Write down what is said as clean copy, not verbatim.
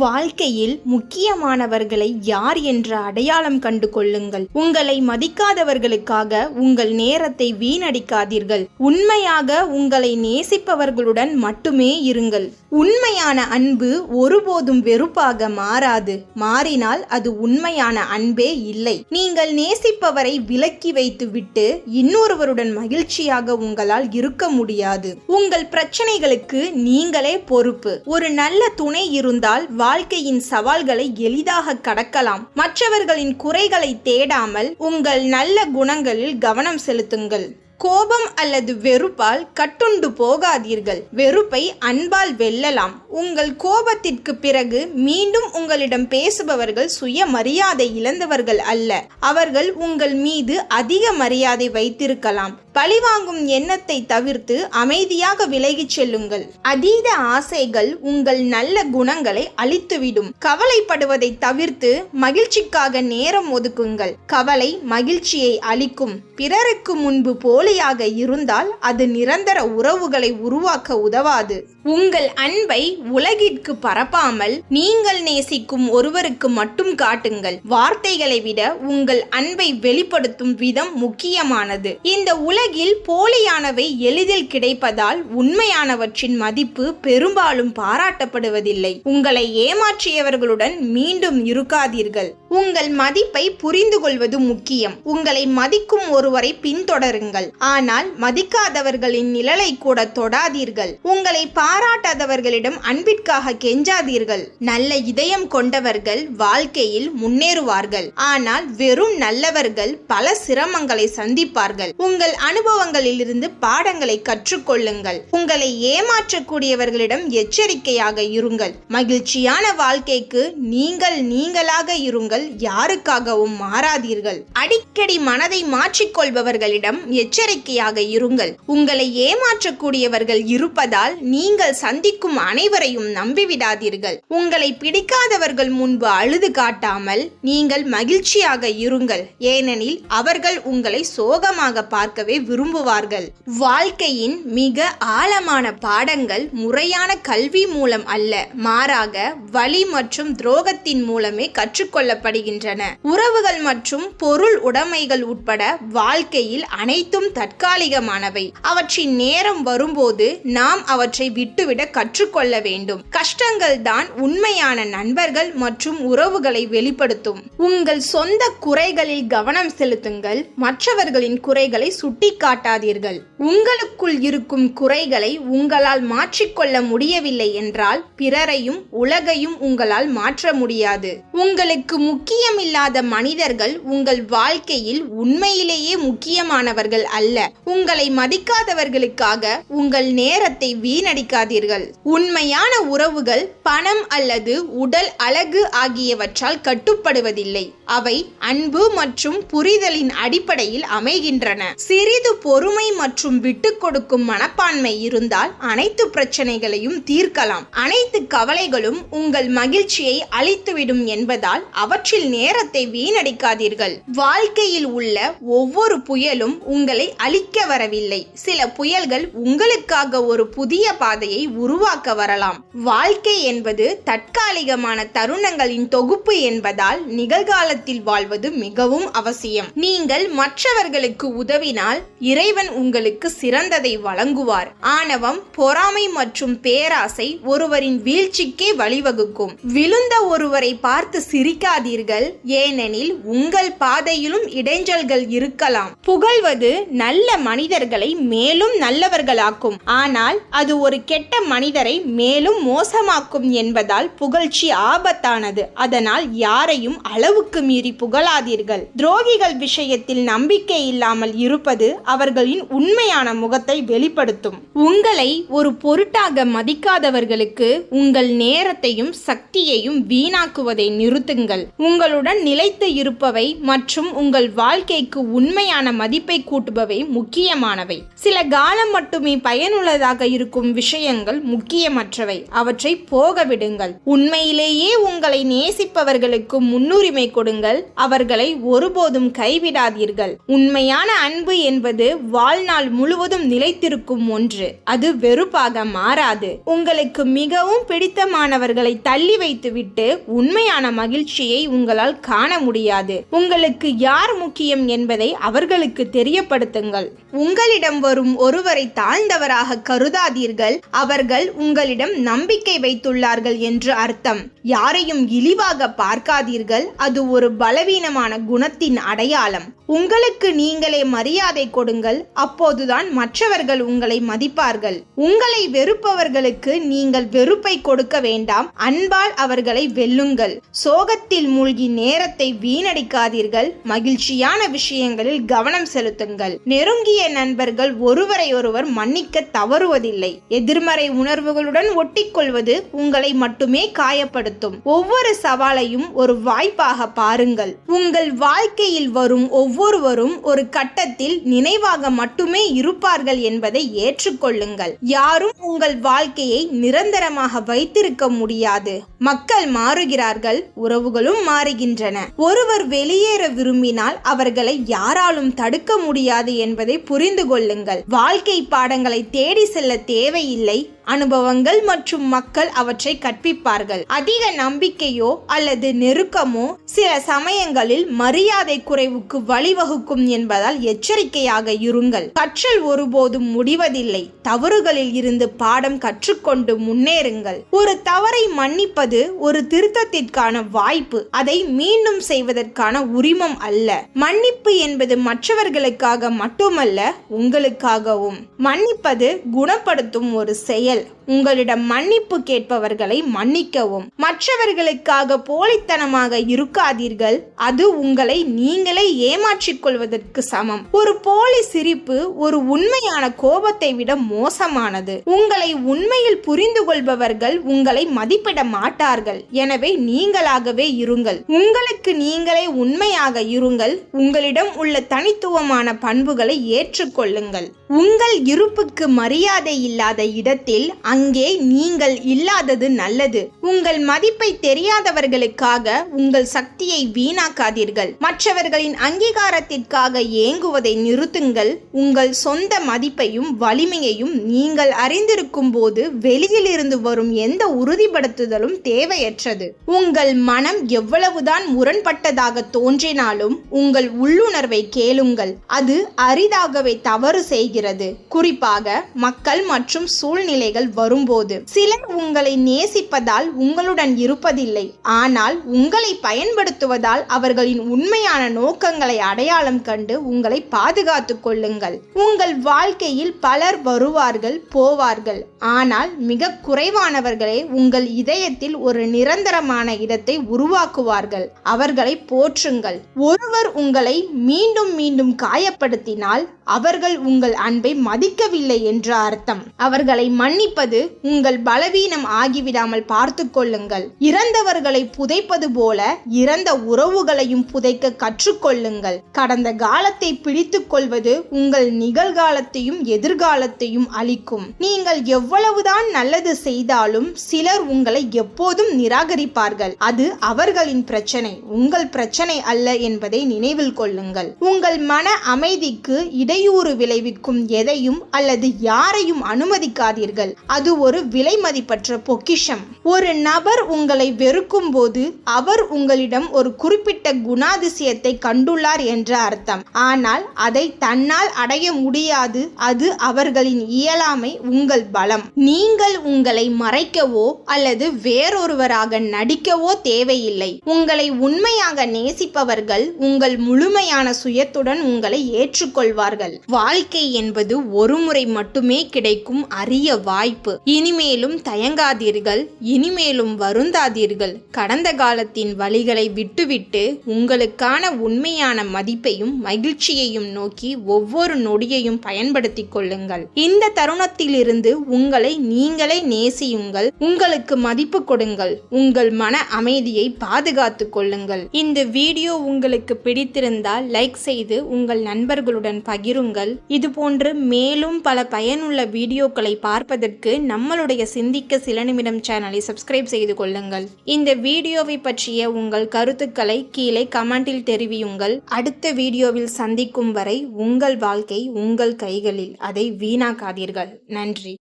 வாழ்க்கையில் முக்கியமானவர்களை யார் என்ற அடையாளம் கண்டு கொள்ளுங்கள். உங்களை மதிக்காதவர்களுக்காக உங்கள் நேரத்தை வீணடிக்காதீர்கள். உண்மையாக உங்களை நேசிப்பவர்களுடன் மட்டுமே இருங்கள். உண்மையான அன்பு ஒருபோதும் வெறுப்பாக மாறாது. மாறினால் அது உண்மையான அன்பே இல்லை. நீங்கள் நேசிப்பவரை விலக்கி வைத்து விட்டு இன்னொருவருடன் மகிழ்ச்சியாக உங்களால் இருக்க முடியாது. உங்கள் பிரச்சனைகளுக்கு நீங்களே பொறுப்பு. ஒரு நல்ல துணை இருந்தால் வாழ்க்கையின் சவால்களை எளிதாக கடக்கலாம். மற்றவர்களின் குறைகளை தேடாமல் உங்கள் நல்ல குணங்களில் கவனம் செலுத்துங்கள். கோபம் அல்லது வெறுப்பால் கட்டுண்டு போகாதீர்கள். வெறுப்பை அன்பால் வெல்லலாம். உங்கள் கோபத்திற்கு பிறகு மீண்டும் உங்களிடம் பேசுபவர்கள் சுயமரியாதை இழந்தவர்கள் அல்ல. அவர்கள் உங்கள் மீது அதிக மரியாதை வைத்திருக்கலாம். பழிவாங்கும் எண்ணத்தை தவிர்த்து அமைதியாக விலகிச் செல்லுங்கள். அதீத ஆசைகள் உங்கள் நல்ல குணங்களை அழித்துவிடும். கவலைப்படுவதை தவிர்த்து மகிழ்ச்சிக்காக நேரம் ஒதுக்குங்கள். கவலை மகிழ்ச்சியை அளிக்கும். பிறருக்கு முன்பு போலியாக இருந்தால் அது நிரந்தர உறவுகளை உருவாக்க உதவாது. உங்கள் அன்பை உலகிற்கு பரப்பாமல் நீங்கள் நேசிக்கும் ஒருவருக்கு மட்டும் காட்டுங்கள். வார்த்தைகளை விட உங்கள் அன்பை வெளிப்படுத்தும் விதம் முக்கியமானது. இந்த உலகில் போலியானவை எளிதில் கிடைப்பதால் உண்மையானவற்றின் மதிப்பு பெரும்பாலும் பாராட்டப்படுவதில்லை. உங்களை ஏமாற்றியவர்களுடன் மீண்டும் இருக்காதீர்கள். உங்கள் மதிப்பை புரிந்து கொள்வது முக்கியம். உங்களை மதிக்கும் ஒருவரை பின்தொடருங்கள். ஆனால் மதிக்காதவர்களின் நிழலை கூட தொடாதீர்கள். உங்களை பாராட்டாதவர்களிடம் அன்பிற்காக கெஞ்சாதீர்கள். நல்ல இதயம் கொண்டவர்கள் வாழ்க்கையில் முன்னேறுவார்கள். ஆனால் வெறும் நல்லவர்கள் பல சிரமங்களை சந்திப்பார்கள். உங்கள் அனுபவங்களிலிருந்து பாடங்களை கற்றுக்கொள்ளுங்கள். உங்களை ஏமாற்றக்கூடியவர்களிடம் எச்சரிக்கையாக இருங்கள். மகிழ்ச்சியான வாழ்க்கைக்கு நீங்களாக இருங்கள். யாருக்காகவும் மாறாதீர்கள். அடிக்கடி மனதை மாற்றிக்கொள்பவர்களிடம் எச்சரிக்கையாக இருங்கள். உங்களை ஏமாற்றக்கூடியவர்கள் இருப்பதால் நீங்கள் சந்திக்கும் அனைவரையும் நம்பிவிடாதீர்கள். உங்களை பிடிக்காதவர்கள் முன்பு அழுது காட்டாமல் நீங்கள் மகிழ்ச்சியாக இருங்கள். ஏனெனில் அவர்கள் உங்களை சோகமாக பார்க்கவே விரும்புவார்கள். வாழ்க்கையின் மிக ஆழமான பாடங்கள் முறையான கல்வி மூலம் அல்ல, மாறாக வலி மற்றும் துரோகத்தின் மூலமே கற்றுக்கொள்ளப்படுகின்றன. உறவுகள் மற்றும் பொருள் உடைமைகள் உட்பட வாழ்க்கையில் அனைத்தும் தற்காலிகமானவை. அவற்றின் நேரம் வரும்போது நாம் அவற்றை விட்டுவிட கற்றுக்கொள்ள வேண்டும். கஷ்டங்கள் தான் உண்மையான நண்பர்கள் மற்றும் உறவுகளை வெளிப்படுத்தும். உங்கள் சொந்த குறைகளில் கவனம் செலுத்துங்கள். மற்றவர்களின் குறைகளை சுட்டிக்காட்டாதீர்கள். உங்களுக்குள் இருக்கும் குறைகளை உங்களால் மாற்றிக்கொள்ள முடியவில்லை என்றால் பிறரையும் உலகையும் உங்களால் மாற்ற முடியாது. உங்களுக்கு முக்கியமில்லாத மனிதர்கள் உங்கள் வாழ்க்கையில் உண்மையிலேயே முக்கியமானவர்கள் அல்ல. உங்களை மதிக்காதவர்களுக்காக உங்கள் நேரத்தை வீணடிக்காதீர்கள். உண்மையான உறவுகள் பணம் அல்லது உடல் அழகு ஆகியவற்றால் கட்டுப்படுவதில்லை. அவை அன்பு மற்றும் புரிதலின் அடிப்படையில் அமைகின்றன. சிறிது பொறுமை மற்றும் விட்டு கொடுக்கும் மனப்பான்மை இருந்தால் அனைத்து பிரச்சனைகளையும் தீர்க்கலாம். அனைத்து கவலைகளும் உங்கள் மகிழ்ச்சியை அழித்துவிடும் என்பதால் அவற்றில் நேரத்தை வீணடிக்காதீர்கள். வாழ்க்கையில் உள்ள ஒவ்வொரு புயலும் உங்களை அழிக்க வரவில்லை. சில புயல்கள் உங்களுக்காக ஒரு புதிய பாதையை உருவாக்க வரலாம். வாழ்க்கை என்பது தற்காலிகமான தருணங்களின் தொகுப்பு என்பதால் நிகழ்காலத்தில் வாழ்வது மிகவும் அவசியம். நீங்கள் மற்றவர்களுக்கு உதவினால் இறைவன் உங்களுக்கு சிறந்ததை வழங்குவார். ஆணவம், பொறாமை மற்றும் பேராசை ஒருவரின் வீழ்ச்சிக்கே வழிவகுக்கும். விழுந்த ஒருவரை பார்த்து சிரிக்காதீர்கள், ஏனெனில் உங்கள் பாதையிலும் இடைஞ்சல்கள் இருக்கலாம். புகழ்வது நல்ல மனிதர்களை மேலும் நல்லவர்களாக்கும், ஆனால் அது ஒரு கெட்ட மனிதரை மேலும் மோசமாக்கும் என்பதால் புகழ்ச்சி ஆபத்தானது. அதனால் யாரையும் அளவுக்கு மீறி புகழாதீர்கள். துரோகிகள் விஷயத்தில் நம்பிக்கை இல்லாமல் இருப்பது அவர்களின் உண்மையான முகத்தை வெளிப்படுத்தும். உங்களை ஒரு பொருட்டாக மதிக்காதவர்களுக்கு உங்கள் நேரத்தையும் சக்தியையும் வீணாக்குவதை நிறுத்துங்கள். உங்களுடன் நிலைத்து இருப்பவை மற்றும் உங்கள் வாழ்க்கைக்கு உண்மையான மதிப்பை கூட்டுபவை முக்கியமானவை. சில காலம் மட்டுமே பயனுள்ளதாக இருக்கும் விஷயங்கள் முக்கியமற்றவை. அவற்றை போக விடுங்கள். உண்மையிலேயே உங்களை நேசிப்பவர்களுக்கு முன்னுரிமை கொடுங்கள். அவர்களை ஒருபோதும் கைவிடாதீர்கள். உண்மையான அன்பு என்பது என்பது வாழ்நாள் முழுவதும் நிலைத்திருக்கும் ஒன்று. அது வெறுப்பாக மாறாது. உங்களுக்கு மிகவும் பிடித்தமானவர்களை தள்ளி வைத்துவிட்டு உண்மையான மகிழ்ச்சியை உங்களால் காண முடியாது. உங்களுக்கு யார் முக்கியம் என்பதை அவர்களுக்கு தெரியப்படுத்துங்கள். உங்களிடம் வரும் ஒருவரை தாழ்ந்தவராக கருதாதீர்கள். அவர்கள் உங்களிடம் நம்பிக்கை வைத்துள்ளார்கள் என்று அர்த்தம். யாரையும் இழிவாக பார்க்காதீர்கள். அது ஒரு பலவீனமான குணத்தின் அடையாளம். உங்களுக்கு நீங்களே மரியாதை கொடுங்கள். அப்போதுதான் மற்றவர்கள் உங்களை மதிப்பார்கள். உங்களை வெறுப்பவர்களுக்கு நீங்கள் வெறுப்பை கொடுக்க வேண்டாம். அன்பால் அவர்களை வெல்லுங்கள். சோகத்தில் மூழ்கி நேரத்தை வீணடிக்காதீர்கள். மகிழ்ச்சியான விஷயங்களில் கவனம் செலுத்துங்கள். நெருங்கிய நண்பர்கள் ஒருவரை ஒருவர் மன்னிக்க தவறுவதில்லை. எதிர்மறை உணர்வுகளுடன் ஒட்டிக்கொள்வது உங்களை மட்டுமே காயப்படுத்தும். ஒவ்வொரு சவாலையும் ஒரு வாய்ப்பாக பாருங்கள். உங்கள் வாழ்க்கையில் வரும் ஒவ்வொருவரும் ஒரு கட்டத்தில் நினைவாக மட்டுமே இருப்பார்கள் என்பதை ஏற்றுக்கொள்ளுங்கள். யாரும் உங்கள் வாழ்க்கையை நிரந்தரமாக வைத்திருக்க முடியாது. மக்கள் மாறுகிறார்கள், உறவுகளும் மாறுகின்றன. ஒருவர் வெளியேற விரும்பினால் அவர்களை யாராலும் தடுக்க முடியாது என்பதை புரிந்து கொள்ளுங்கள். வாழ்க்கை பாடங்களை தேடி செல்ல தேவையில்லை. அனுபவங்கள் மற்றும் மக்கள் அவற்றை கற்பிப்பார்கள். அதிக நம்பிக்கையோ அல்லது நெருக்கமோ சில சமயங்களில் மரியாதை குறைவுக்கு வழிவகுக்கும் என்பதால் எச்சரிக்கையாக இருங்கள். கற்றல் ஒருபோதும் முடிவதில்லை. தவறுகளில் இருந்து பாடம் கற்றுக்கொண்டு முன்னேறுங்கள். ஒரு தவறை மன்னிப்பது ஒரு திருத்தத்திற்கான வாய்ப்பு, அதை மீண்டும் செய்வதற்கான உரிமம் அல்ல. மன்னிப்பு என்பது மற்றவர்களுக்காக மட்டுமல்ல, உங்களுக்காகவும். மன்னிப்பது குணப்படுத்தும் ஒரு செயல். உங்களிடம் மன்னிப்பு கேட்பவர்களை மன்னிக்கவும். மற்றவர்களுக்காக போலித்தனமாக இருக்காதீர்கள். அது உங்களை நீங்களே ஏமாற்றிக் கொள்வதற்கு சமம். ஒரு போலி சிரிப்பு ஒரு உண்மையான கோபத்தை விட மோசமானது. உங்களை உண்மையில் புரிந்து கொள்பவர்கள் உங்களை மதிப்பிட மாட்டார்கள். எனவே நீங்களாகவே இருங்கள். உங்களுக்கு நீங்களே உண்மையாக இருங்கள். உங்களிடம் உள்ள தனித்துவமான பண்புகளை ஏற்றுக்கொள்ளுங்கள். உங்கள் இருப்புக்கு மரியாதை இல்லாத இடத்தில் அங்கே நீங்கள் இல்லாதது நல்லது. உங்கள் மதிப்பை தெரியாதவர்களுக்காக உங்கள் சக்தியை வீணாக்காதீர்கள். மற்றவர்களின் அங்கீகாரத்திற்காக ஏங்குவதை நிறுத்துங்கள். உங்கள் சொந்த மதிப்பையும் வலிமையையும் நீங்கள் அறிந்திருக்கும் போது வெளியிலிருந்து வரும் எந்த உறுதிப்படுத்துதலும் தேவையற்றது. உங்கள் மனம் எவ்வளவுதான் முரண்பட்டதாக தோன்றினாலும் உங்கள் உள்ளுணர்வை கேளுங்கள். அது அரிதாகவே தவறு செய்கிறது. குறிப்பாக மக்கள் மற்றும் சூழ்நிலைகள் வரும்போது. சிலர் உங்களை நேசிப்பதால் உங்களுடன் இருப்பதில்லை. ஆனால் உங்களை பயன்படுத்துவதால் அவர்களின் உண்மையான நோக்கங்களை அடையாளம் கண்டு உங்களை பாதுகாத்துக் கொள்ளுங்கள். உங்கள் வாழ்க்கையில் பலர் வருவார்கள், போவார்கள். ஆனால் மிக குறைவானவர்களே உங்கள் இதயத்தில் ஒரு நிரந்தரமான இடத்தை உருவாக்குவார்கள். அவர்களை போற்றுங்கள். ஒருவர் உங்களை மீண்டும் மீண்டும் காயப்படுத்தினால் அவர்கள் உங்கள் அன்பை மதிக்கவில்லை என்று அர்த்தம். அவர்களை மன்னிப்பது உங்கள் பலவீனம் ஆகிவிடாமல் பார்த்து கொள்ளுங்கள். இறந்தவர்களை புதைப்பது போல இறந்த உறவுகளையும் புதைக்க கற்றுக்கொள்ளுங்கள். கடந்த காலத்தை பிடித்துக் கொள்வது உங்கள் நிகழ்காலத்தையும் எதிர்காலத்தையும் அளிக்கும். நீங்கள் எவ்வளவுதான் நல்லது செய்தாலும் சிலர் உங்களை எப்போதும் நிராகரிப்பார்கள். அது அவர்களின் பிரச்சனை, உங்கள் பிரச்சனை அல்ல என்பதை நினைவில் கொள்ளுங்கள். உங்கள் மன அமைதிக்கு இடையூறு விளைவிக்கும் எதையும் அல்லது யாரையும் அனுமதிக்காதீர்கள். அது ஒரு விலை மதிப்பற்ற பொக்கிஷம். ஒரு நபர் உங்களை வெறுக்கும் போது அவர் உங்களிடம் ஒரு குறிப்பிட்ட குணாதிசயத்தை கண்டுள்ளார் என்ற அர்த்தம். ஆனால் அதை தன்னால் அடைய முடியாது. அது அவர்களின் இயலாமை, உங்கள் பலம். நீங்கள் உங்களை மறைக்கவோ அல்லது வேறொருவராக நடிக்கவோ தேவையில்லை. உங்களை உண்மையாக நேசிப்பவர்கள் உங்கள் முழுமையான சுயத்துடன் உங்களை ஏற்றுக்கொள்வார்கள். வாழ்க்கை என்பது ஒரு முறை மட்டுமே கிடைக்கும் அரிய வாய்ப்பு. இனிமேலும் தயங்காதீர்கள். இனிமேலும் வருந்தாதீர்கள். கடந்த காலத்தின் வழிகளை விட்டுவிட்டு உங்களுக்கான உண்மையான மதிப்பையும் மகிழ்ச்சியையும் நோக்கி ஒவ்வொரு நொடியையும் பயன்படுத்திக் கொள்ளுங்கள். இந்த தருணத்திலிருந்து உங்களை நீங்களே நேசியுங்கள். உங்களுக்கு மதிப்பு கொடுங்கள். உங்கள் மன அமைதியை பாதுகாத்துக் கொள்ளுங்கள். இந்த வீடியோ உங்களுக்கு பிடித்திருந்தால் லைக் செய்து உங்கள் நண்பர்களுடன் பகிர் பகிருங்கள். இதுபோன்று மேலும் பல பயனுள்ள வீடியோக்களை பார்ப்பதற்கு நம்மளுடைய சிந்திக்க சில நிமிடம் சேனலை சப்ஸ்கிரைப் செய்து கொள்ளுங்கள். இந்த வீடியோவை பற்றிய உங்கள் கருத்துக்களை கீழே கமெண்டில் தெரிவியுங்கள். அடுத்த வீடியோவில் சந்திக்கும் வரை உங்கள் வாழ்க்கை உங்கள் கைகளில். அதை வீணாக்காதீர்கள். நன்றி.